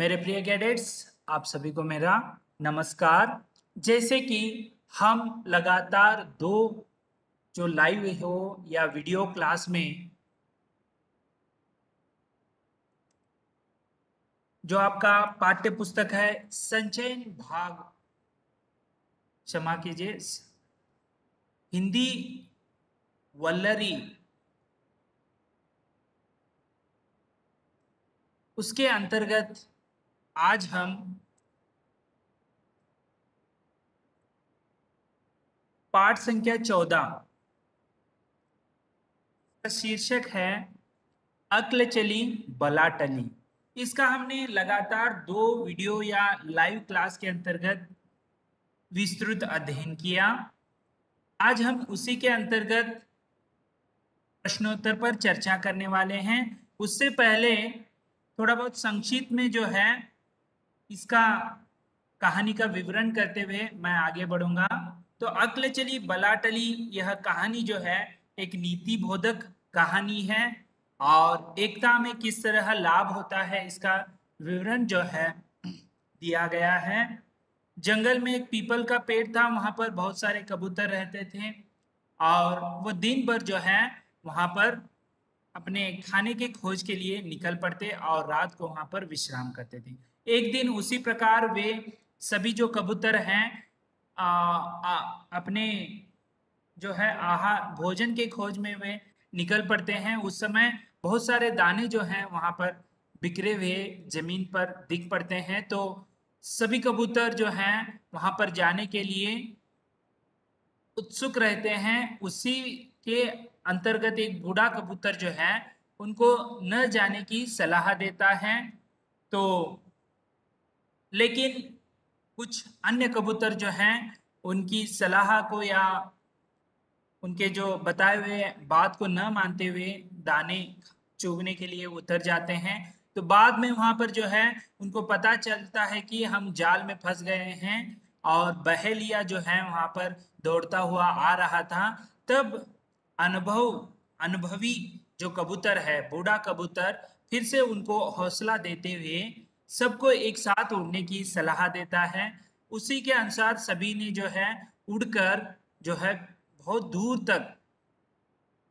मेरे प्रिय कैडेट्स, आप सभी को मेरा नमस्कार। जैसे कि हम लगातार दो जो लाइव हो या वीडियो क्लास में जो आपका पाठ्य पुस्तक है संचयन भाग, क्षमा कीजिए, हिंदी वल्लरी, उसके अंतर्गत आज हम पाठ संख्या 14 का शीर्षक है अक्ल चली बला टली। इसका हमने लगातार दो वीडियो या लाइव क्लास के अंतर्गत विस्तृत अध्ययन किया। आज हम उसी के अंतर्गत प्रश्नोत्तर पर चर्चा करने वाले हैं। उससे पहले थोड़ा बहुत संक्षिप्त में जो है इसका कहानी का विवरण करते हुए मैं आगे बढ़ूंगा। तो अक्ल चली बला टली, यह कहानी जो है एक नीति बोधक कहानी है और एकता में किस तरह लाभ होता है इसका विवरण जो है दिया गया है। जंगल में एक पीपल का पेड़ था, वहां पर बहुत सारे कबूतर रहते थे और वो दिन भर जो है वहां पर अपने खाने के खोज के लिए निकल पड़ते और रात को वहां पर विश्राम करते थे। एक दिन उसी प्रकार वे सभी जो कबूतर हैं अपने जो है आहार भोजन के खोज में वे निकल पड़ते हैं। उस समय बहुत सारे दाने जो हैं वहां पर बिखरे हुए जमीन पर दिख पड़ते हैं। तो सभी कबूतर जो हैं वहां पर जाने के लिए उत्सुक रहते हैं। उसी के अंतर्गत एक बूढ़ा कबूतर जो है उनको न जाने की सलाह देता है। तो लेकिन कुछ अन्य कबूतर जो हैं उनकी सलाह को या उनके जो बताए हुए बात को न मानते हुए दाने चुगने के लिए उतर जाते हैं। तो बाद में वहां पर जो है उनको पता चलता है कि हम जाल में फंस गए हैं और बहेलिया जो है वहां पर दौड़ता हुआ आ रहा था। तब अनुभवी जो कबूतर है, बूढ़ा कबूतर, फिर से उनको हौसला देते हुए सबको एक साथ उड़ने की सलाह देता है। उसी के अनुसार सभी ने जो है उड़कर जो है बहुत दूर तक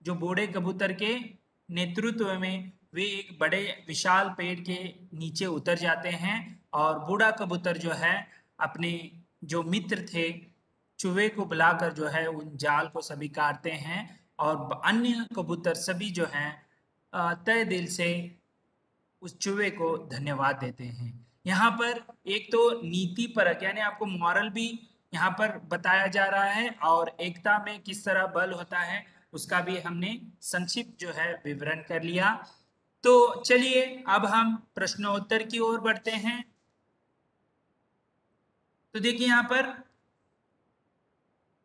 जो बूढ़े कबूतर के नेतृत्व में वे एक बड़े विशाल पेड़ के नीचे उतर जाते हैं और बूढ़ा कबूतर जो है अपने जो मित्र थे चूहे को बुलाकर जो है उन जाल को सभी काटते हैं और अन्य कबूतर सभी जो हैं तहे दिल से उस चूहे को धन्यवाद देते हैं। यहाँ पर एक तो नीति परक यानी आपको मॉरल भी यहाँ पर बताया जा रहा है और एकता में किस तरह बल होता है उसका भी हमने संक्षिप्त जो है विवरण कर लिया। तो चलिए अब हम प्रश्नोत्तर की ओर बढ़ते हैं। तो देखिए यहाँ पर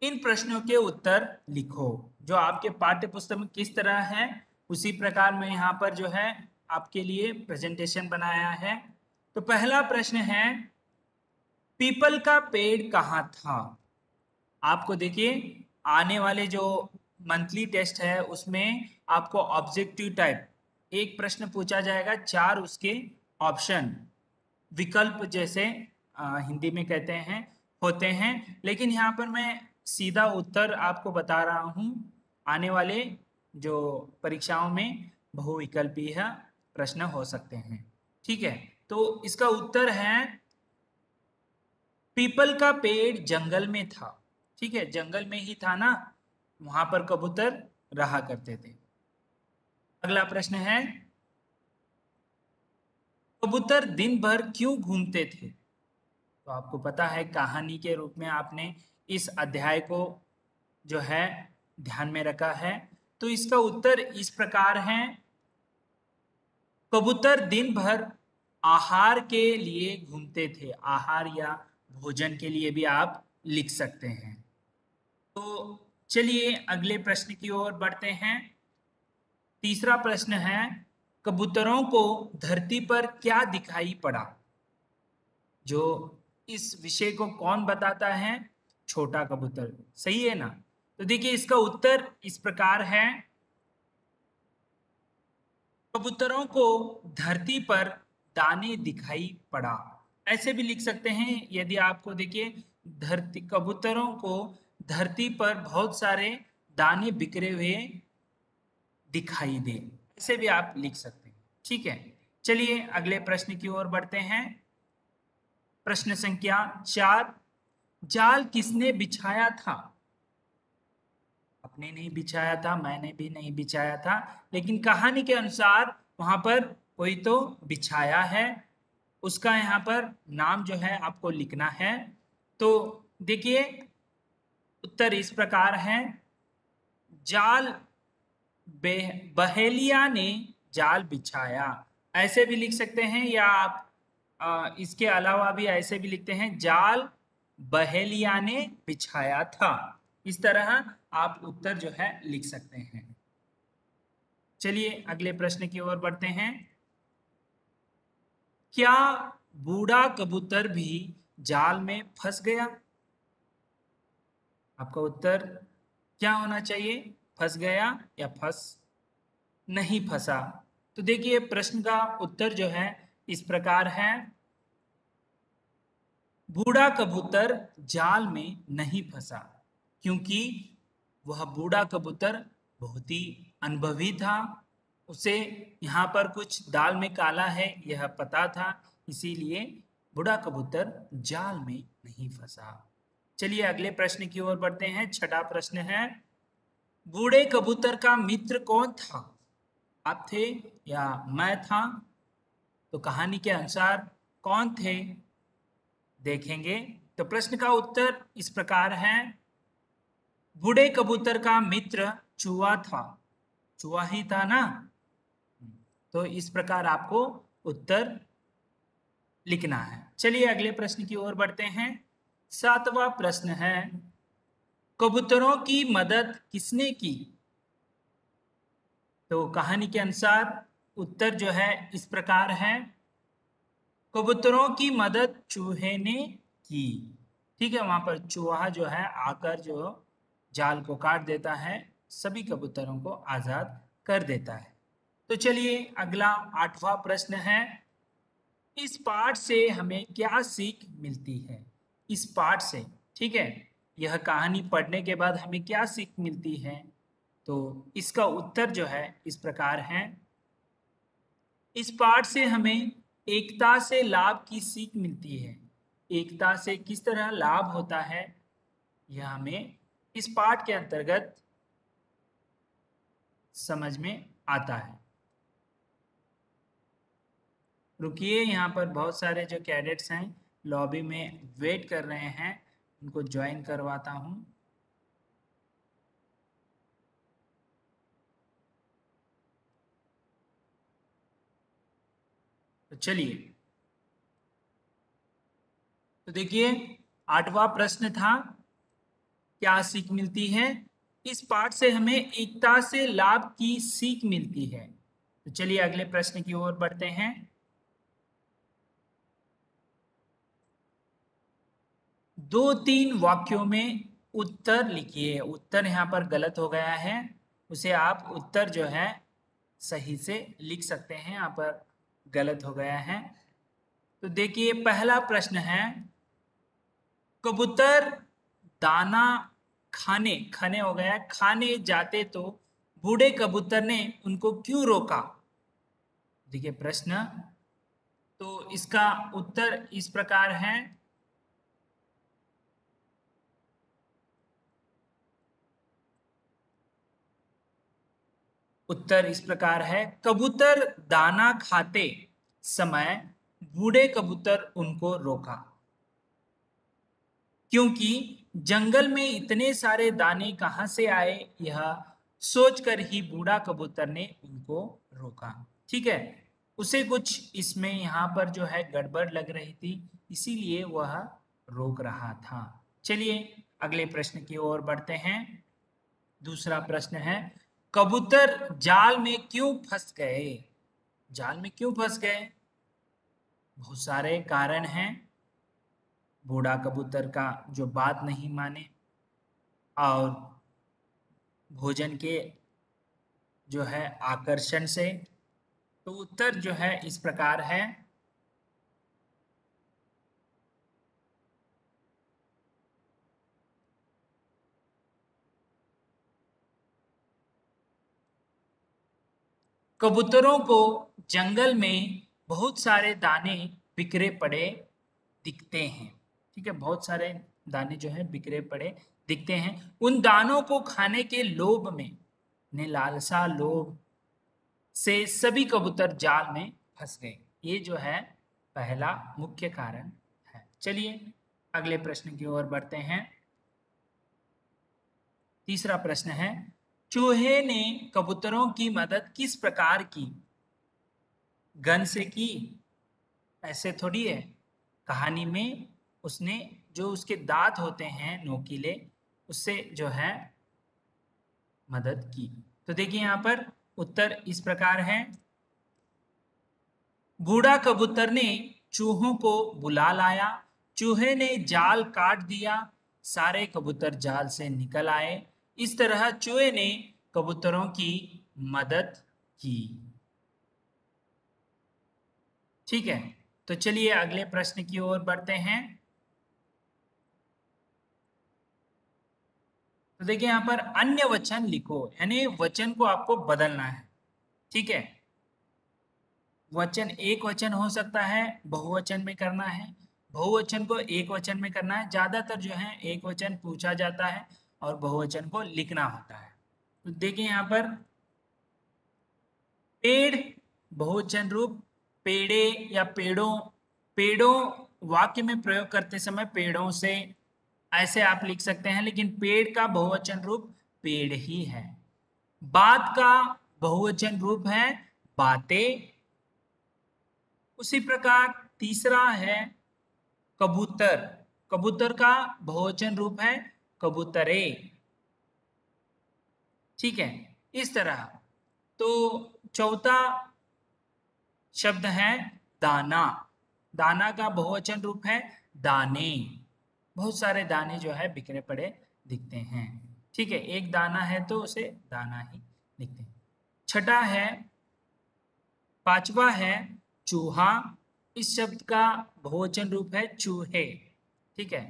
इन प्रश्नों के उत्तर लिखो जो आपके पाठ्य पुस्तक में किस तरह है उसी प्रकार मैं यहाँ पर जो है आपके लिए प्रेजेंटेशन बनाया है। तो पहला प्रश्न है, पीपल का पेड़ कहाँ था? आपको देखिए आने वाले जो मंथली टेस्ट है उसमें आपको ऑब्जेक्टिव टाइप एक प्रश्न पूछा जाएगा, चार उसके ऑप्शन विकल्प जैसे हिंदी में कहते हैं होते हैं। लेकिन यहाँ पर मैं सीधा उत्तर आपको बता रहा हूँ। आने वाले जो परीक्षाओं में बहुविकल्पीय प्रश्न हो सकते हैं। ठीक है, तो इसका उत्तर है पीपल का पेड़ जंगल में था। ठीक है, जंगल में ही था ना, वहां पर कबूतर रहा करते थे। अगला प्रश्न है, कबूतर दिन भर क्यों घूमते थे? तो आपको पता है कहानी के रूप में आपने इस अध्याय को जो है ध्यान में रखा है। तो इसका उत्तर इस प्रकार है, कबूतर दिन भर आहार के लिए घूमते थे। आहार या भोजन के लिए भी आप लिख सकते हैं। तो चलिए अगले प्रश्न की ओर बढ़ते हैं। तीसरा प्रश्न है, कबूतरों को धरती पर क्या दिखाई पड़ा? जो इस विषय को कौन बताता है? छोटा कबूतर, सही है ना? तो देखिए इसका उत्तर इस प्रकार है, कबूतरों को धरती पर दाने दिखाई पड़ा। ऐसे भी लिख सकते हैं यदि आपको देखिए धरती कबूतरों को धरती पर बहुत सारे दाने बिखरे हुए दिखाई दे, ऐसे भी आप लिख सकते हैं। ठीक है, चलिए अगले प्रश्न की ओर बढ़ते हैं। प्रश्न संख्या 4, जाल किसने बिछाया था? आपने नहीं बिछाया था, मैंने भी नहीं बिछाया था, लेकिन कहानी के अनुसार वहां पर कोई तो बिछाया है, उसका यहाँ पर नाम जो है आपको लिखना है। तो देखिए उत्तर इस प्रकार है, जाल बहेलिया ने जाल बिछाया, ऐसे भी लिख सकते हैं, या आप इसके अलावा भी ऐसे भी लिखते हैं, जाल बहेलिया ने बिछाया था। इस तरह आप उत्तर जो है लिख सकते हैं। चलिए अगले प्रश्न की ओर बढ़ते हैं। क्या बूढ़ा कबूतर भी जाल में फंस गया? आपका उत्तर क्या होना चाहिए, फंस गया या फंस नहीं फंसा? तो देखिए प्रश्न का उत्तर जो है इस प्रकार है, बूढ़ा कबूतर जाल में नहीं फंसा, क्योंकि वह बूढ़ा कबूतर बहुत ही अनुभवी था, उसे यहाँ पर कुछ दाल में काला है यह पता था, इसीलिए बूढ़ा कबूतर जाल में नहीं फंसा। चलिए अगले प्रश्न की ओर बढ़ते हैं। छठा प्रश्न है, बूढ़े कबूतर का मित्र कौन था? आप थे या मैं था? तो कहानी के अनुसार कौन थे, देखेंगे। तो प्रश्न का उत्तर इस प्रकार है, बूढ़े कबूतर का मित्र चूहा था। चूहा ही था ना? तो इस प्रकार आपको उत्तर लिखना है। चलिए अगले प्रश्न की ओर बढ़ते हैं। सातवां प्रश्न है, कबूतरों की मदद किसने की? तो कहानी के अनुसार उत्तर जो है इस प्रकार है, कबूतरों की मदद चूहे ने की। ठीक है, वहां पर चूहा जो है आकर जो जाल को काट देता है, सभी कबूतरों को आजाद कर देता है। तो चलिए अगला आठवां प्रश्न है, इस पाठ से हमें क्या सीख मिलती है? इस पाठ से, ठीक है, यह कहानी पढ़ने के बाद हमें क्या सीख मिलती है? तो इसका उत्तर जो है इस प्रकार है, इस पाठ से हमें एकता से लाभ की सीख मिलती है। एकता से किस तरह लाभ होता है, यह हमें इस पाठ के अंतर्गत समझ में आता है। रुकिए, यहाँ पर बहुत सारे जो कैडेट्स हैं लॉबी में वेट कर रहे हैं, उनको ज्वाइन करवाता हूँ। तो चलिए, तो देखिए आठवां प्रश्न था, क्या सीख मिलती है? इस पाठ से हमें एकता से लाभ की सीख मिलती है। तो चलिए अगले प्रश्न की ओर बढ़ते हैं। 2-3 वाक्यों में उत्तर लिखिए। उत्तर यहाँ पर गलत हो गया है, उसे आप उत्तर जो है सही से लिख सकते हैं, यहाँ पर गलत हो गया है। तो देखिए पहला प्रश्न है, कबूतर दाना खाने, खाने हो गया, खाने जाते तो बूढ़े कबूतर ने उनको क्यों रोका? देखिए प्रश्न, तो इसका उत्तर इस प्रकार है, उत्तर इस प्रकार है, कबूतर दाना खाते समय बूढ़े कबूतर उनको रोका, क्योंकि जंगल में इतने सारे दाने कहां से आए, यह सोचकर ही बूढ़ा कबूतर ने उनको रोका। ठीक है, उसे कुछ इसमें यहाँ पर जो है गड़बड़ लग रही थी, इसीलिए वह रोक रहा था। चलिए अगले प्रश्न की ओर बढ़ते हैं। दूसरा प्रश्न है, कबूतर जाल में क्यों फंस गए? जाल में क्यों फंस गए? बहुत सारे कारण हैं। बूढ़ा कबूतर का जो बात नहीं माने, और भोजन के जो है आकर्षण से। तो उत्तर जो है इस प्रकार है, कबूतरों को जंगल में बहुत सारे दाने बिखरे पड़े दिखते हैं। ठीक है, बहुत सारे दाने जो है बिखरे पड़े दिखते हैं। उन दानों को खाने के लोभ में, ने लालसा लोभ से सभी कबूतर जाल में फंस गए। ये जो है पहला मुख्य कारण है। चलिए अगले प्रश्न की ओर बढ़ते हैं। तीसरा प्रश्न है, चूहे ने कबूतरों की मदद किस प्रकार की? गन से की? ऐसे थोड़ी है। कहानी में उसने जो उसके दांत होते हैं नोकीले, उससे जो है मदद की। तो देखिए यहां पर उत्तर इस प्रकार है। बूढ़ा कबूतर ने चूहों को बुला लाया, चूहे ने जाल काट दिया, सारे कबूतर जाल से निकल आए। इस तरह चूहे ने कबूतरों की मदद की। ठीक है, तो चलिए अगले प्रश्न की ओर बढ़ते हैं। तो देखिए यहां पर अन्य वचन लिखो, यानी वचन को आपको बदलना है। ठीक है, वचन एक वचन हो सकता है, बहुवचन में करना है, बहुवचन को एक वचन में करना है। ज्यादातर जो है एक वचन पूछा जाता है और बहुवचन को लिखना होता है। तो देखिए यहाँ पर पेड़ बहुवचन रूप, पेड़े या पेड़ों, पेड़ों वाक्य में प्रयोग करते समय पेड़ों से ऐसे आप लिख सकते हैं, लेकिन पेड़ का बहुवचन रूप पेड़ ही है। बात का बहुवचन रूप है बातें। उसी प्रकार तीसरा है कबूतर, कबूतर का बहुवचन रूप है कबूतरे। ठीक है, इस तरह। तो चौथा शब्द है दाना, दाना का बहुवचन रूप है दाने। बहुत सारे दाने जो है बिखरे पड़े दिखते हैं। ठीक है, एक दाना है तो उसे दाना ही लिखते हैं। छठा है, पांचवा है चूहा। इस शब्द का बहुवचन रूप है चूहे। ठीक है,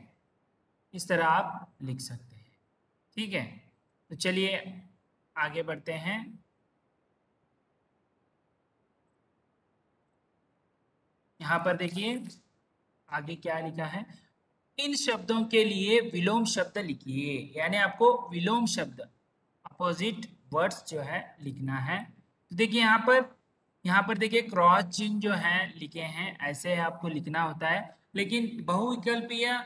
इस तरह आप लिख सकते हैं। ठीक है, तो चलिए आगे बढ़ते हैं। यहाँ पर देखिए आगे क्या लिखा है। इन शब्दों के लिए विलोम शब्द लिखिए, यानी आपको विलोम शब्द अपोजिट वर्ड्स जो है लिखना है। तो देखिए यहाँ पर देखिए क्रॉस चिन्ह जो है लिखे हैं, ऐसे आपको लिखना होता है। लेकिन बहुविकल्पीय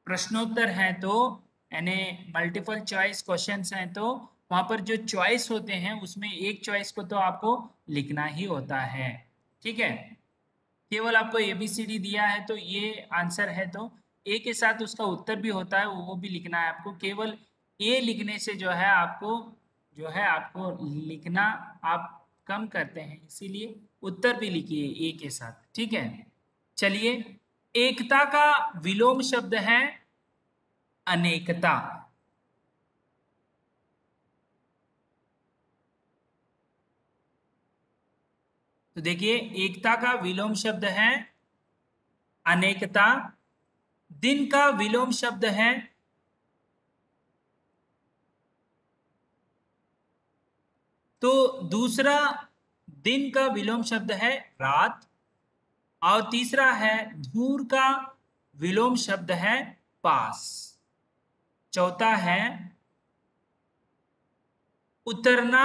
प्रश्नोत्तर है तो, यानी मल्टीपल चॉइस क्वेश्चंस हैं, तो वहां पर जो चॉइस होते हैं उसमें एक चॉइस को तो आपको लिखना ही होता है। ठीक है, केवल आपको एबीसीडी दिया है तो ये आंसर है, तो ए के साथ उसका उत्तर भी होता है, वो भी लिखना है आपको। केवल ए लिखने से जो है आपको लिखना आप कम करते हैं, इसीलिए उत्तर भी लिखिए ए के साथ। ठीक है, चलिए एकता का विलोम शब्द है अनेकता। तो देखिए एकता का विलोम शब्द है अनेकता। दिन का विलोम शब्द है तो दूसरा दिन का विलोम शब्द है रात, और तीसरा है दूर का विलोम शब्द है पास। चौथा है उतरना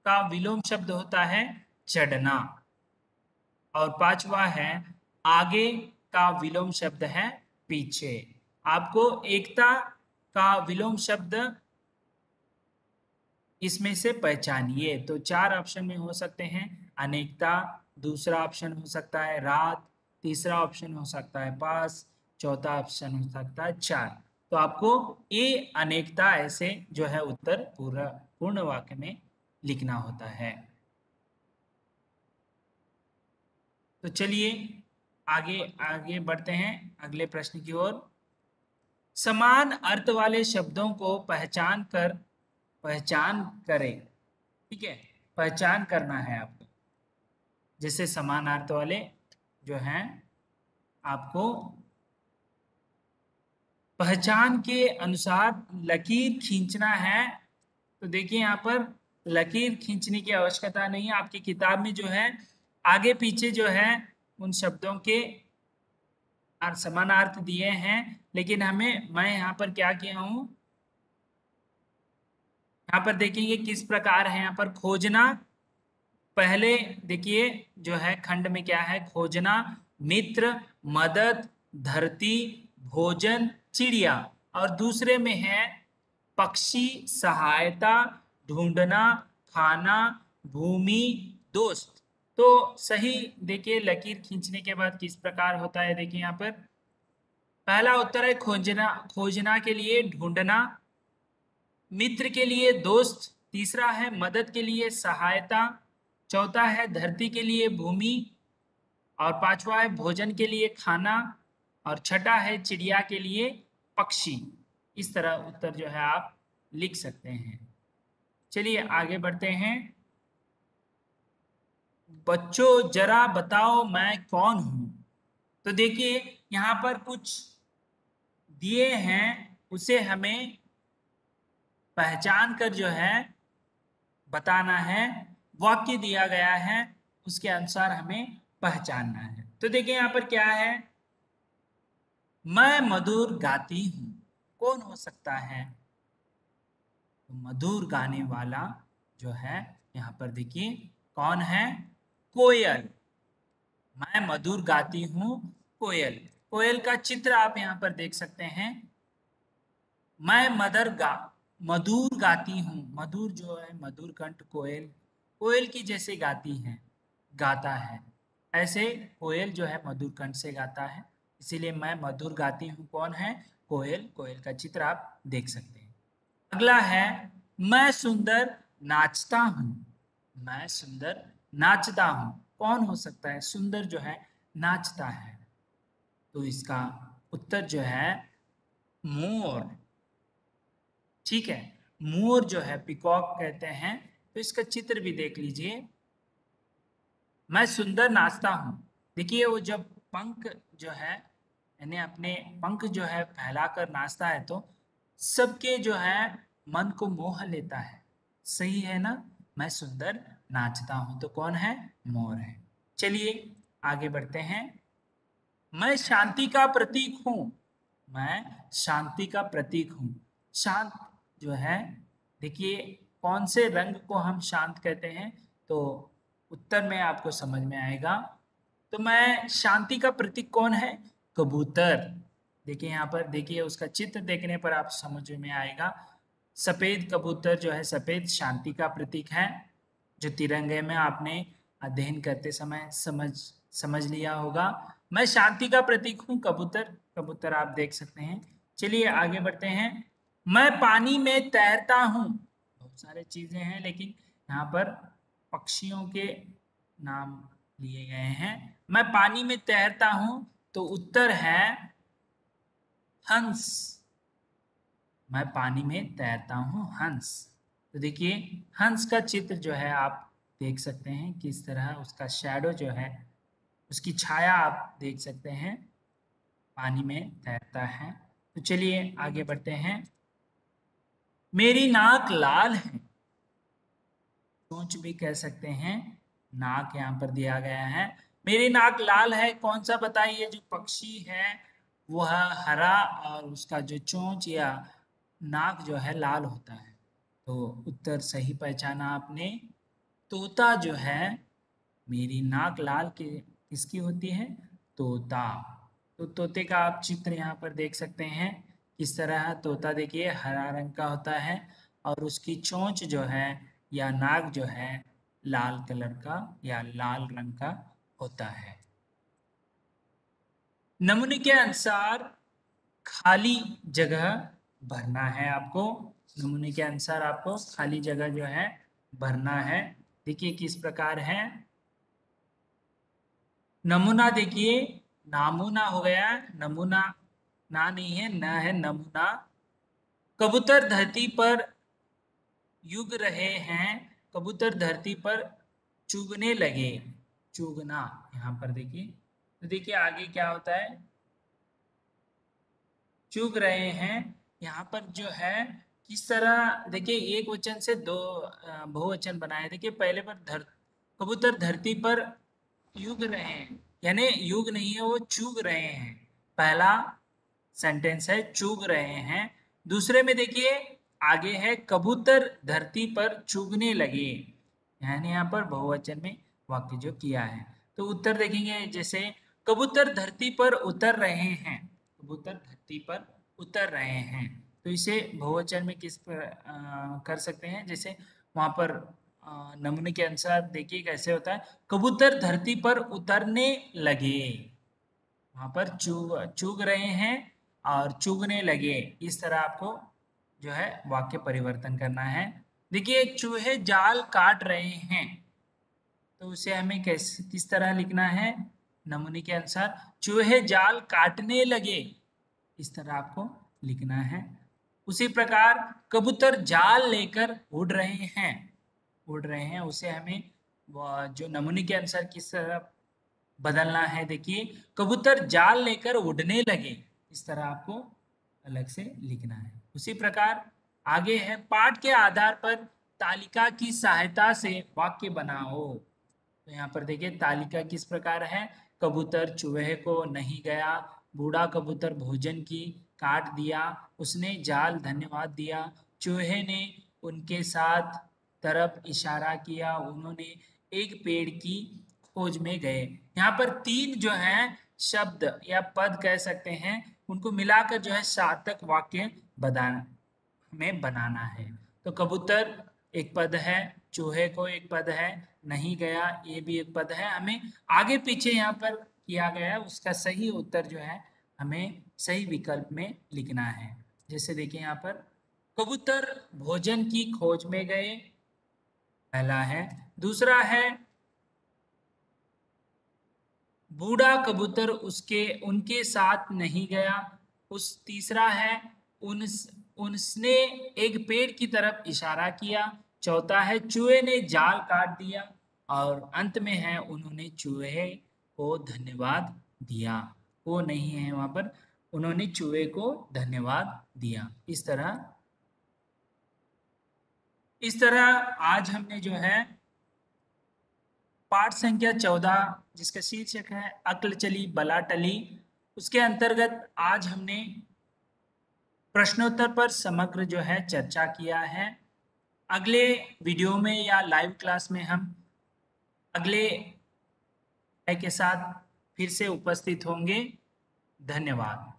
का विलोम शब्द होता है चढ़ना, और पांचवा है आगे का विलोम शब्द है पीछे। आपको एकता का विलोम शब्द इसमें से पहचानिए। तो चार ऑप्शन में हो सकते हैं, अनेकता, दूसरा ऑप्शन हो सकता है रात, तीसरा ऑप्शन हो सकता है पास, चौथा ऑप्शन हो सकता है चार। तो आपको ये अनेकता ऐसे जो है उत्तर पूरा पूर्ण वाक्य में लिखना होता है। तो चलिए आगे आगे बढ़ते हैं अगले प्रश्न की ओर। समान अर्थ वाले शब्दों को पहचान करें। ठीक है, पहचान करना है आपको। जैसे समान अर्थ वाले जो हैं आपको पहचान के अनुसार लकीर खींचना है। तो देखिए यहाँ पर लकीर खींचने की आवश्यकता नहीं है। आपकी किताब में जो है आगे पीछे जो है उन शब्दों के समानार्थ दिए हैं, लेकिन मैं यहाँ पर क्या किया हूँ, यहाँ पर देखेंगे किस प्रकार है। यहाँ पर खोजना, पहले देखिए जो है खंड में क्या है, खोजना, मित्र, मदद, धरती, भोजन, चिड़िया। और दूसरे में है पक्षी, सहायता, ढूंढना, खाना, भूमि, दोस्त। तो सही देखिए लकीर खींचने के बाद किस प्रकार होता है, देखिए यहाँ पर पहला उत्तर है खोजना, खोजना के लिए ढूंढना, मित्र के लिए दोस्त, तीसरा है मदद के लिए सहायता, चौथा है धरती के लिए भूमि, और पांचवा है भोजन के लिए खाना, और छठा है चिड़िया के लिए पक्षी। इस तरह उत्तर जो है आप लिख सकते हैं। चलिए आगे बढ़ते हैं। बच्चों जरा बताओ मैं कौन हूं। तो देखिए यहाँ पर कुछ दिए हैं, उसे हमें पहचान कर जो है बताना है। वाक्य दिया गया है, उसके अनुसार हमें पहचानना है। तो देखिए यहाँ पर क्या है, मैं मधुर गाती हूं, कौन हो सकता है। तो मधुर गाने वाला जो है यहाँ पर देखिए कौन है, कोयल। मैं मधुर गाती हूँ, कोयल। कोयल का चित्र आप यहाँ पर देख सकते हैं। मैं मधुर गाती हूँ, मधुर जो है मधुर कंठ, कोयल कोयल की जैसे गाती है, गाता है, ऐसे कोयल जो है मधुर कंठ से गाता है। इसीलिए मैं मधुर गाती हूँ कौन है, कोयल। कोयल का चित्र आप देख सकते हैं। अगला है मैं सुंदर नाचता हूँ, मैं सुंदर नाचता हूँ, कौन हो सकता है सुंदर जो है नाचता है। तो इसका उत्तर जो है मोर। ठीक है, मोर जो है पिकॉक कहते हैं। तो इसका चित्र भी देख लीजिए। मैं सुंदर नाचता हूँ, देखिए वो जब पंख जो है यानी अपने पंख जो है फैलाकर नाचता है तो सबके जो है मन को मोह लेता है। सही है ना। मैं सुंदर नाचता हूं तो कौन है, मोर है। चलिए आगे बढ़ते हैं। मैं शांति का प्रतीक हूं, मैं शांति का प्रतीक हूं। शांत जो है देखिए कौन से रंग को हम शांत कहते हैं, तो उत्तर में आपको समझ में आएगा। तो मैं शांति का प्रतीक कौन है, कबूतर। देखिए यहाँ पर देखिए उसका चित्र देखने पर आप समझ में आएगा। सफेद कबूतर जो है सफेद शांति का प्रतीक है, जो तिरंगे में आपने अध्ययन करते समय समझ लिया होगा। मैं शांति का प्रतीक हूँ, कबूतर। कबूतर आप देख सकते हैं। चलिए आगे बढ़ते हैं। मैं पानी में तैरता हूँ, बहुत सारे चीजें हैं लेकिन यहाँ पर पक्षियों के नाम लिए गए हैं। मैं पानी में तैरता हूँ तो उत्तर है हंस। मैं पानी में तैरता हूँ, हंस। तो देखिए हंस का चित्र जो है आप देख सकते हैं, किस तरह उसका शैडो जो है, उसकी छाया आप देख सकते हैं, पानी में तैरता है। तो चलिए आगे बढ़ते हैं। मेरी नाक लाल है, चोंच भी कह सकते हैं, नाक यहाँ पर दिया गया है। मेरी नाक लाल है, कौन सा बताइए। जो पक्षी है वह हरा और उसका जो चोंच या नाक जो है लाल होता है। तो उत्तर सही पहचाना आपने। तोता जो है, मेरी नाक लाल के किसकी होती है, तोता। तो तोते का आप चित्र यहाँ पर देख सकते हैं। किस तरह तोता देखिए हरा रंग का होता है और उसकी चोंच जो है या नाक जो है लाल कलर का या लाल रंग का होता है। नमूने के अनुसार खाली जगह भरना है आपको। नमूने के अनुसार आपको खाली जगह जो है भरना है। देखिए किस प्रकार है नमूना। देखिए नामूना हो गया, नमूना ना नहीं है, न है नमूना। कबूतर धरती पर युग रहे हैं, कबूतर धरती पर चुगने लगे। चुगना यहाँ पर देखिए, तो देखिए आगे क्या होता है, चुग रहे हैं। यहाँ पर जो है किस तरह देखिए एक वचन से दो बहुवचन बनाए। देखिए पहले पर कबूतर धरती पर युग रहे हैं, यानी युग नहीं है, वो चुग रहे हैं। पहला सेंटेंस है चुग रहे हैं। दूसरे में देखिए आगे है कबूतर धरती पर चुगने लगे, यानी यहाँ पर बहुवचन में वाक्य जो किया है। तो उत्तर देखेंगे जैसे कबूतर धरती पर उतर रहे हैं, कबूतर धरती पर उतर रहे हैं। तो इसे बहुवचन में किस पर कर सकते हैं, जैसे वहां पर नमूने के अनुसार देखिए कैसे होता है, कबूतर धरती पर उतरने लगे। वहां पर चुग चुग रहे हैं और चुगने लगे, इस तरह आपको जो है वाक्य परिवर्तन करना है। देखिए चूहे जाल काट रहे हैं, तो उसे हमें कैसे किस तरह लिखना है, नमूने के अनुसार चूहे जाल काटने लगे, इस तरह आपको लिखना है। उसी प्रकार कबूतर जाल लेकर उड़ रहे हैं, उड़ रहे हैं, उसे हमें जो नमूने के अनुसार किस तरह बदलना है। देखिए कबूतर जाल लेकर उड़ने लगे, इस तरह आपको अलग से लिखना है। उसी प्रकार आगे है पाठ के आधार पर तालिका की सहायता से वाक्य बनाओ। तो यहाँ पर देखिए तालिका किस प्रकार है, कबूतर चूहे को नहीं गया, बूढ़ा कबूतर भोजन की काट दिया, उसने जाल धन्यवाद दिया, चूहे ने उनके साथ तरफ इशारा किया, उन्होंने एक पेड़ की खोज में गए। यहाँ पर तीन जो है शब्द या पद कह सकते हैं, उनको मिलाकर जो है सार्थक वाक्य बनाना में बनाना है। तो कबूतर एक पद है, चूहे को एक पद है, नहीं गया ये भी एक पद है। हमें आगे पीछे यहाँ पर किया गया है, उसका सही उत्तर जो है हमें सही विकल्प में लिखना है। जैसे देखिए यहाँ पर कबूतर भोजन की खोज में गए, पहला है। दूसरा है बूढ़ा कबूतर उसके उनके साथ नहीं गया। उस तीसरा है उन उसने एक पेड़ की तरफ इशारा किया। चौथा है चूहे ने जाल काट दिया। और अंत में है उन्होंने चूहे को धन्यवाद दिया, वो नहीं है वहां पर, उन्होंने चूहे को धन्यवाद दिया। इस तरह आज हमने जो है पाठ संख्या 14 जिसका शीर्षक है अक्ल चली बला टली, उसके अंतर्गत आज हमने प्रश्नोत्तर पर समग्र जो है चर्चा किया है। अगले वीडियो में या लाइव क्लास में हम अगले के साथ फिर से उपस्थित होंगे। धन्यवाद।